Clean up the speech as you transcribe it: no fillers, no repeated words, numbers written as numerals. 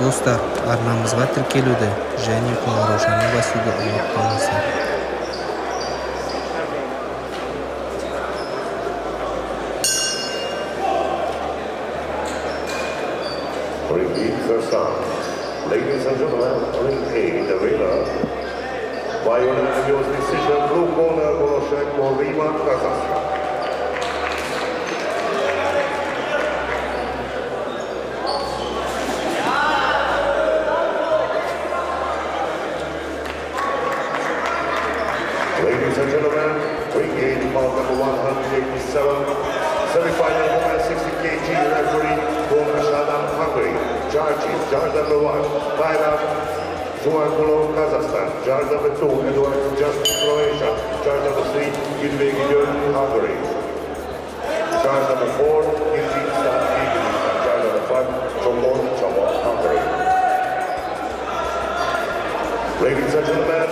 Do'stlar, arnamiz va tirkeluvda және qo'ng'irosani bosuvga umid qolmasin. Repeat the sound. Ladies and gentlemen, ring A, the winner. By unanimous decision, blue corner, Voloshenko, Rima, Kazakhstan. Ladies and gentlemen, ring A, bout number 187, semi-final women 60 kg referee, Shadam, Hungary. Charge number 1, Bayram Zhuanggulo, Kazakhstan. Charge number 2, Eduard Just, Croatia. Charge number 3, Gidvig Gideon, Hungary. Charge number 4, Gilgit Stan, Kyrgyzstan. Charge number 5, Chomon, Hungary. Ladies and gentlemen,